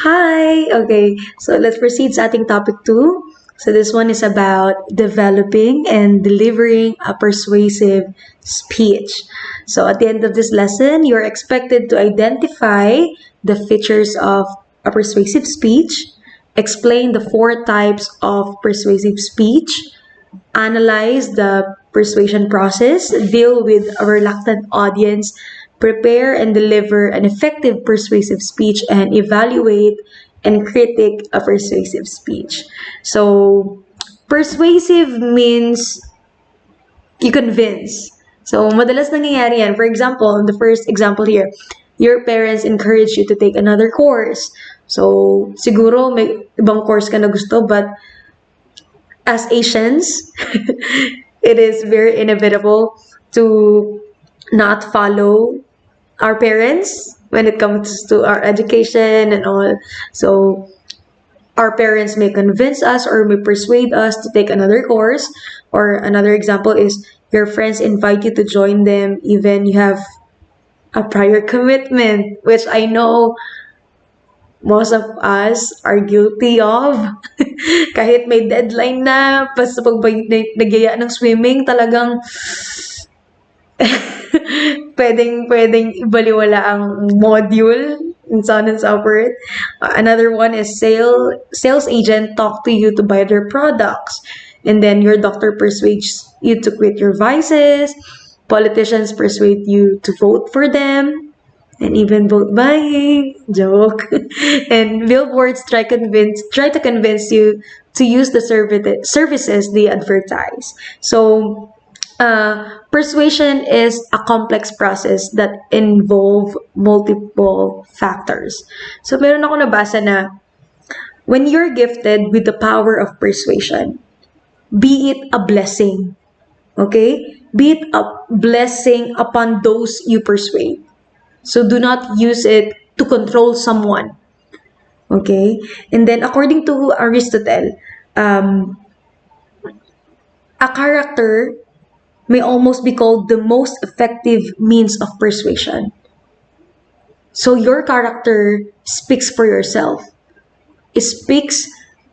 Hi! Okay, so let's proceed sa ating topic 2. So this one is about developing and delivering a persuasive speech. So at the end of this lesson, you're expected to identify the features of a persuasive speech, explain the 4 types of persuasive speech, analyze the persuasion process, deal with a reluctant audience, prepare and deliver an effective persuasive speech, and evaluate and critique a persuasive speech. So, persuasive means you convince. So, madalas nangyayari yan. For example, the first example here, your parents encourage you to take another course. So, siguro may ibang course ka na gusto, but as Asians, it is very inevitable to not follow our parents when it comes to our education and all. So our parents may convince us or may persuade us to take another course. Or another example is your friends invite you to join them even you have a prior commitment, which I know most of us are guilty of. Kahit may deadline na, basta pag nagyaya ng swimming, talagang pwedeng ibaliwala ang module and so on and so forth. Another one is sales agent talk to you to buy their products. And then your doctor persuades you to quit your vices. Politicians persuade you to vote for them. And even vote buying, joke. And billboards try to convince you to use the services they advertise. So, persuasion is a complex process that involve multiple factors. So, meron ako nabasa na when you're gifted with the power of persuasion, be it a blessing, okay? Be it a blessing upon those you persuade. So do not use it to control someone. Okay? And then according to Aristotle, a character may almost be called the most effective means of persuasion. So your character speaks for yourself. It speaks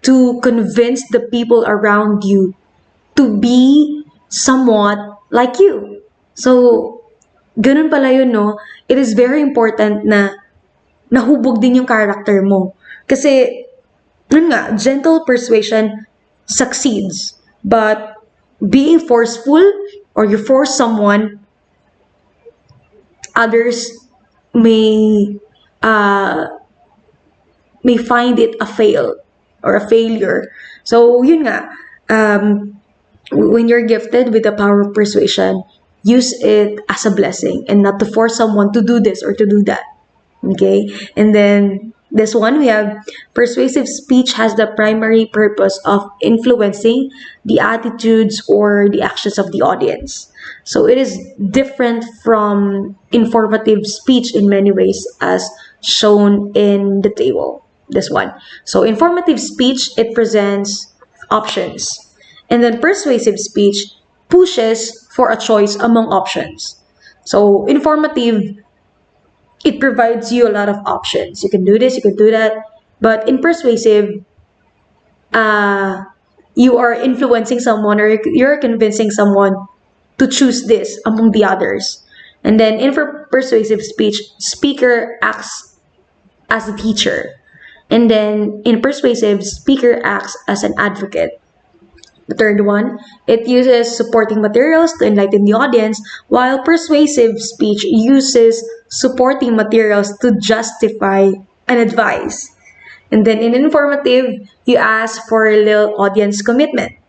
to convince the people around you to be somewhat like you. So, ganun pala yun, no? It is very important na nahubog din yung character mo. Kasi, yun nga, gentle persuasion succeeds. But being forceful or you force someone, others may find it a fail or a failure. So, yun nga, when you're gifted with the power of persuasion, use it as a blessing and not to force someone to do this or to do that. Okay? And then this one, we have persuasive speech has the primary purpose of influencing the attitudes or the actions of the audience. So it is different from informative speech in many ways as shown in the table. This one. So informative speech, it presents options. And then persuasive speech pushes for a choice among options. So informative, it provides you a lot of options. You can do this, you can do that. But in persuasive, you are influencing someone or you're convincing someone to choose this among the others. And then in persuasive speech, speaker acts as a teacher. And then in persuasive, speaker acts as an advocate. The third one, it uses supporting materials to enlighten the audience, while persuasive speech uses supporting materials to justify an advice. And then in informative, you ask for a little audience commitment.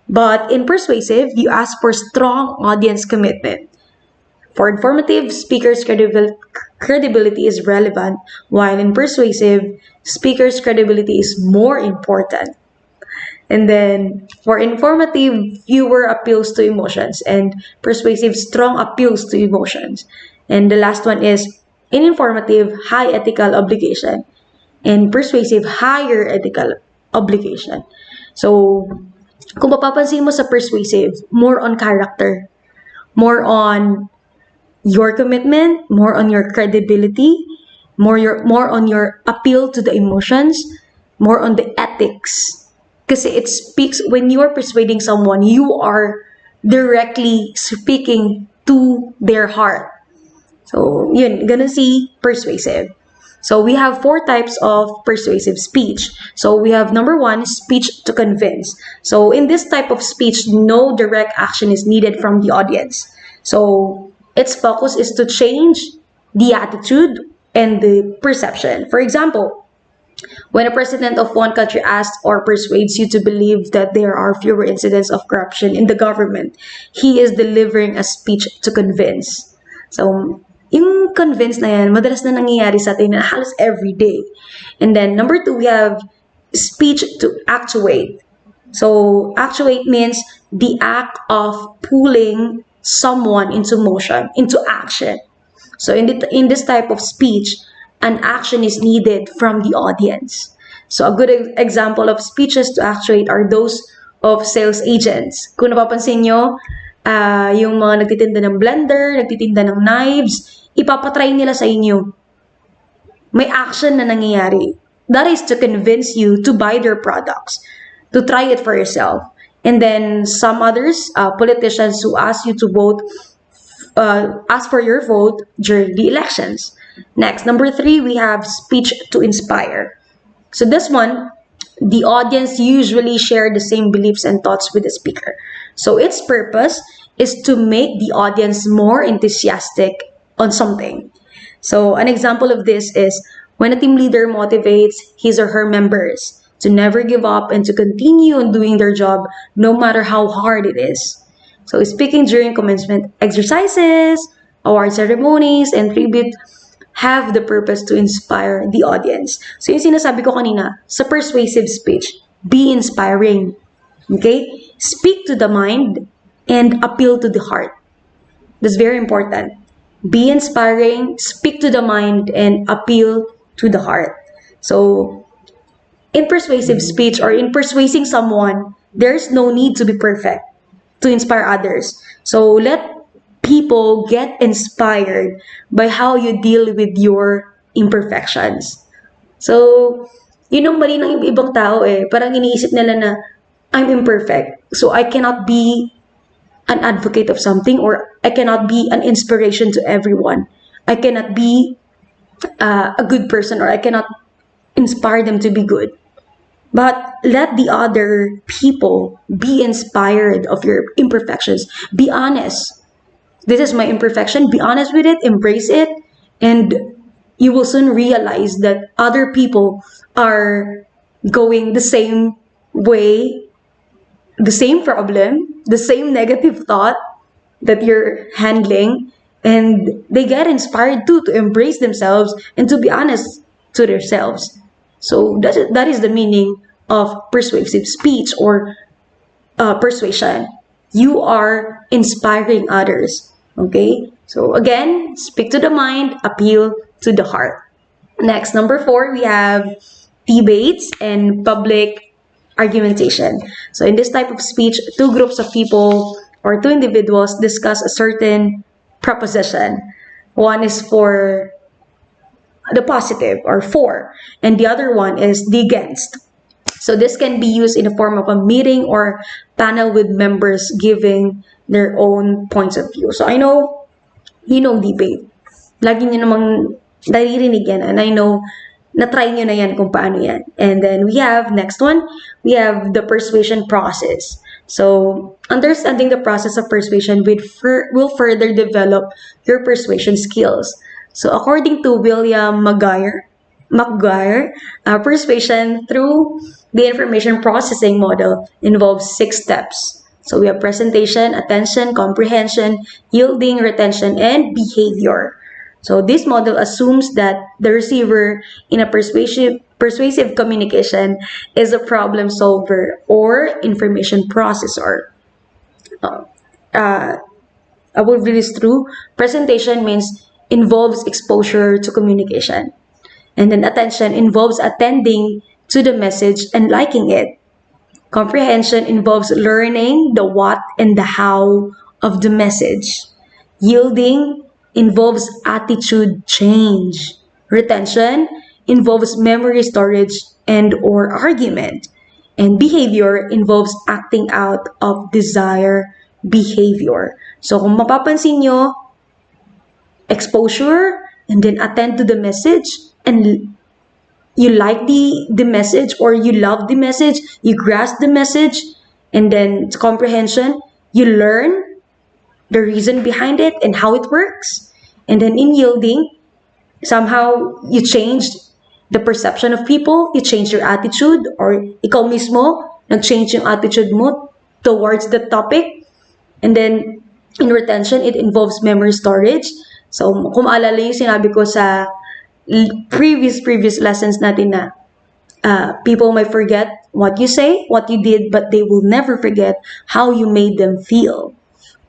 But in persuasive, you ask for strong audience commitment. For informative, speakers' credibility is relevant, while in persuasive, speakers' credibility is more important. And then for informative, fewer appeals to emotions, and persuasive, strong appeals to emotions. And the last one is in informative, high ethical obligation, and persuasive, higher ethical obligation. So, kung mapapansin mo sa persuasive, more on character, more on your commitment, more on your credibility, more on your appeal to the emotions, more on the ethics. Kasi it speaks, when you are persuading someone, you are directly speaking to their heart. So, yun, gonna see persuasive. So, we have four types of persuasive speech. So, we have number one, speech to convince. So, in this type of speech, no direct action is needed from the audience. So, its focus is to change the attitude and the perception. For example, when a president of one country asks or persuades you to believe that there are fewer incidents of corruption in the government, he is delivering a speech to convince. So, yung convince na yan, madalas na nangyayari sa atin na halos every day. And then, number two, we have speech to actuate. So, actuate means the act of pulling someone into motion, into action. So, in this type of speech, an action is needed from the audience. So, a good example of speeches to actuate are those of sales agents. Kung napapansin nyo, yung mga nagtitinda ng blender, nagtitinda ng knives, ipapatry nila sa inyo. May action na nangyayari. That is to convince you to buy their products, to try it for yourself. And then some others, politicians who ask you to vote, ask for your vote during the elections. Next, number three, we have speech to inspire. So this one, the audience usually share the same beliefs and thoughts with the speaker. So its purpose is to make the audience more enthusiastic on something. So an example of this is when a team leader motivates his or her members to never give up and to continue on doing their job no matter how hard it is. So speaking during commencement exercises, award ceremonies, and tribute have the purpose to inspire the audience. So yung sinasabi ko kanina, sa persuasive speech, be inspiring. Okay? Speak to the mind and appeal to the heart. That's very important. Be inspiring, speak to the mind, and appeal to the heart. So, in persuasive speech or in persuading someone, there's no need to be perfect to inspire others. So, let people get inspired by how you deal with your imperfections. So, yun ang mali ng ibang tao eh. Parang iniisip nila na, I'm imperfect, so I cannot be an advocate of something, or I cannot be an inspiration to everyone. I cannot be a good person, or I cannot inspire them to be good. But let the other people be inspired of your imperfections. Be honest. This is my imperfection. Be honest with it, embrace it, and you will soon realize that other people are going the same way, the same problem, the same negative thought that you're handling, and they get inspired too to embrace themselves and to be honest to themselves. So that is the meaning of persuasive speech or persuasion. You are inspiring others. Okay? So again, speak to the mind, appeal to the heart. Next, number four, we have debates and public argumentation. So in this type of speech, two groups of people or two individuals discuss a certain proposition. One is for the positive or for, and the other one is the against. So this can be used in the form of a meeting or panel with members giving their own points of view. So I know, you know debate. Lagi nyo namang naririnig yan, and I know na-try nyo na yan kung paano yan. And then we have, next one, we have the persuasion process. So understanding the process of persuasion will further develop your persuasion skills. So according to William McGuire, persuasion through the information processing model involves 6 steps. So we have presentation, attention, comprehension, yielding, retention, and behavior. So this model assumes that the receiver in a persuasive communication is a problem solver or information processor. I will read this through. Presentation means involves exposure to communication. And then attention involves attending to the message and liking it. Comprehension involves learning the what and the how of the message. Yielding involves attitude change. Retention involves memory storage and or argument. And behavior involves acting out of desire behavior. So kung mapapansin nyo, exposure, and then attend to the message, and you like the message, or you love the message, you grasp the message, and then comprehension, you learn the reason behind it and how it works. And then in yielding, somehow you changed the perception of people, you change your attitude, or ikaw mismo, nag-change yung attitude mo towards the topic. And then, in retention, it involves memory storage. So, kung maalala yung sinabi ko sa previous lessons natin na people might forget what you say, what you did, but they will never forget how you made them feel.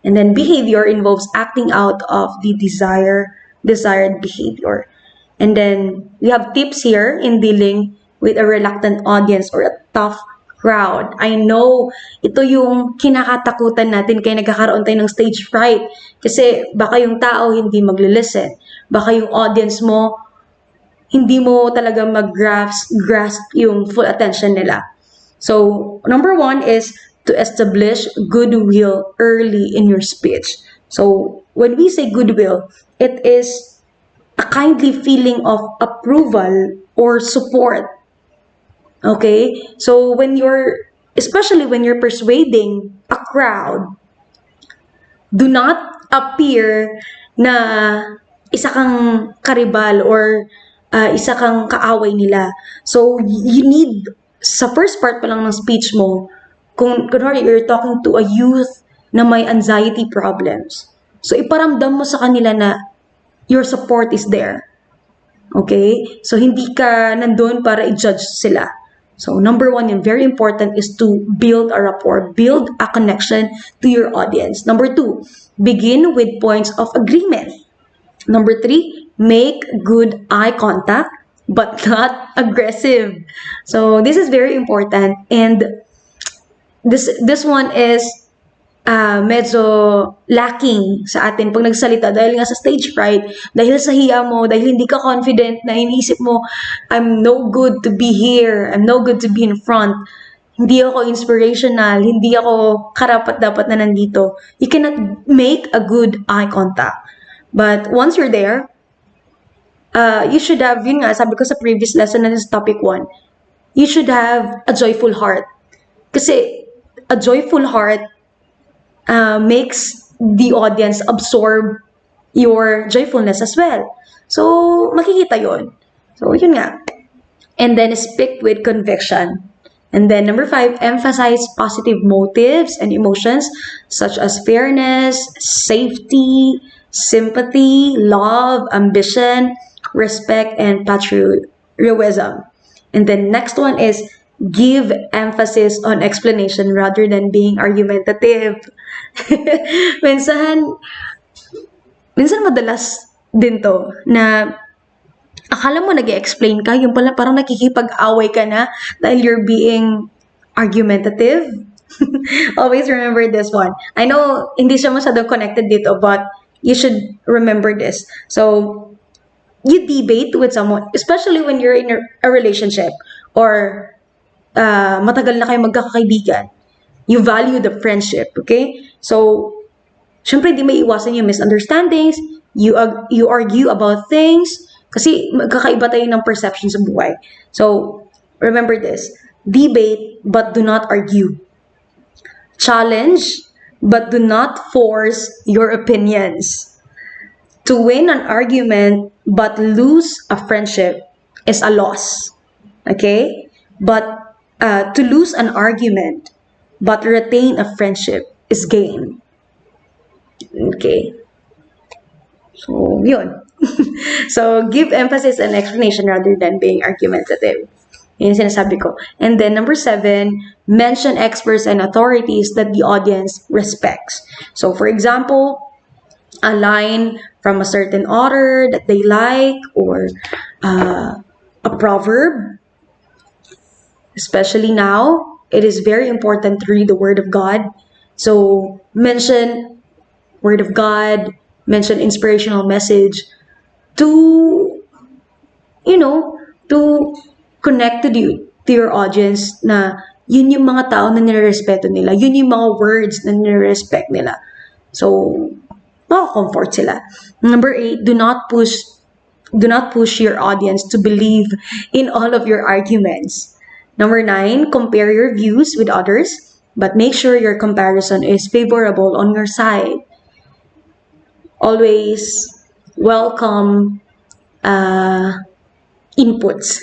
And then behavior involves acting out of the desired behavior. And then we have tips here in dealing with a reluctant audience or a tough crowd. I know, ito yung kinakatakutan natin kaya nagkakaroon tayo ng stage fright. Kasi baka yung tao hindi magli-listen. Baka yung audience mo, hindi mo talaga mag-grasp yung full attention nila. So, number 1 is to establish goodwill early in your speech. So, when we say goodwill, it is a kindly feeling of approval or support. Okay? So, especially when you're persuading a crowd, do not appear na isa kang karibal or isa kang kaaway nila. So, you need, sa first part pa lang ng speech mo, kunwari you're talking to a youth na may anxiety problems. So, iparamdam mo sa kanila na your support is there. Okay? So, hindi ka nandun para i-judge sila. So, number 1 and very important is to build a rapport, build a connection to your audience. Number 2, begin with points of agreement. Number 3, make good eye contact, but not aggressive. So, this is very important. And this one is medyo lacking sa atin pag nagsalita dahil nga sa stage fright, dahil sa hiya mo, dahil hindi ka confident na iniisip mo, I'm no good to be here, I'm no good to be in front, hindi ako inspirational, hindi ako karapat-dapat na nandito. You cannot make a good eye contact. But once you're there, you should have, yun nga, sabi ko sa previous lesson na sa topic 1, you should have a joyful heart. Kasi a joyful heart makes the audience absorb your joyfulness as well. So, makikita yon. So, yun nga. And then, speak with conviction. And then, number 5, emphasize positive motives and emotions such as fairness, safety, sympathy, love, ambition, respect, and patriotism. And then, next one is give emphasis on explanation rather than being argumentative. minsan madalas din to na akala mo nag-explain ka, yung pala parang nakikipag-away ka na dahil you're being argumentative. Always remember this one. I know hindi siya masyadong connected dito, but you should remember this. So, you debate with someone, especially when you're in a relationship or matagal na kayo magkakaibigan. You value the friendship, okay? So, syempre di may iwasan yung misunderstandings, you argue about things, kasi magkakaiba tayo ng perception sa buhay. So, remember this, debate but do not argue. Challenge but do not force your opinions. To win an argument but lose a friendship is a loss, okay? But to lose an argument but retain a friendship is gain. Okay. So, yun. So, give emphasis and explanation rather than being argumentative. Yun yung sinasabi ko. And then, number 7, mention experts and authorities that the audience respects. So, for example, a line from a certain author that they like, or a proverb. Especially now, it is very important to read the Word of God. So, mention Word of God, mention inspirational message to you know, to connect to your audience na yun yung mga tao na nirespeto nila. Yun yung mga words na nirespect nila. So, maka-comfort sila. Number 8, do not push your audience to believe in all of your arguments. Number 9, compare your views with others, but make sure your comparison is favorable on your side. Always welcome inputs,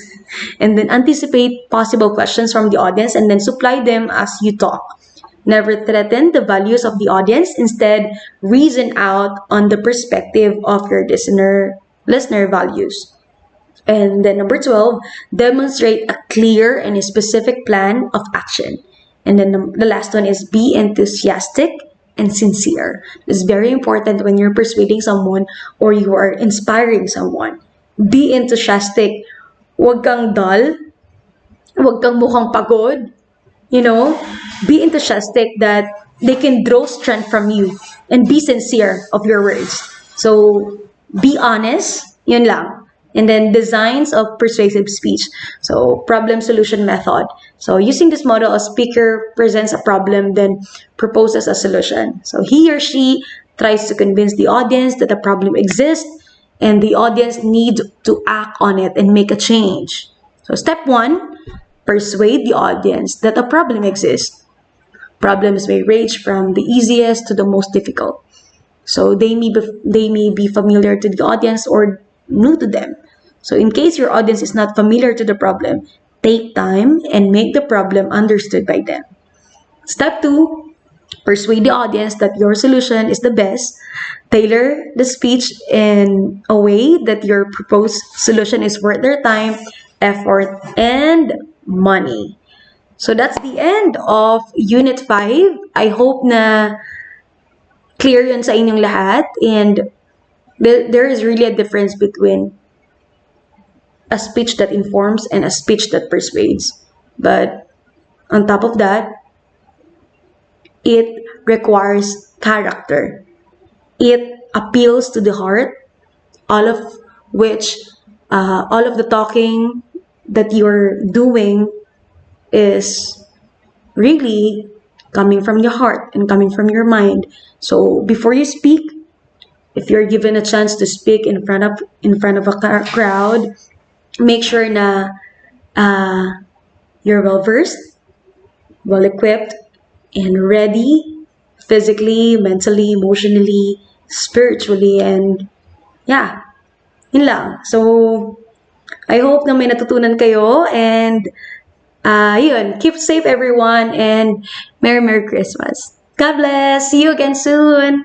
and then anticipate possible questions from the audience and then supply them as you talk. Never threaten the values of the audience. Instead, reason out on the perspective of your listener values. And then number 12, demonstrate a clear and a specific plan of action. And then the last one is be enthusiastic and sincere. It's very important when you're persuading someone or you are inspiring someone. Be enthusiastic. Huwag kang dull. Huwag kang mukhang pagod. You know, be enthusiastic that they can draw strength from you, and be sincere of your words. So, be honest, yun lang. And then designs of persuasive speech. So, problem solution method. So, using this model, a speaker presents a problem, then proposes a solution. So, he or she tries to convince the audience that a problem exists, and the audience needs to act on it and make a change. So, step 1, persuade the audience that a problem exists. Problems may range from the easiest to the most difficult. So they may be familiar to the audience or new to them. So in case your audience is not familiar to the problem, take time and make the problem understood by them. Step 2, persuade the audience that your solution is the best. Tailor the speech in a way that your proposed solution is worth their time, effort, and money. So that's the end of Unit 5. I hope na clear yun sa inyong lahat, and there is really a difference between a speech that informs and a speech that persuades. But on top of that, it requires character. It appeals to the heart, all of the talking that you're doing is really coming from your heart and coming from your mind. So before you speak, if you're given a chance to speak in front of a crowd, make sure na you're well versed, well equipped, and ready physically, mentally, emotionally, spiritually, and yeah, yun lang. So I hope na may natutunan kayo, and yun, keep safe everyone, and Merry Christmas. God bless. See you again soon.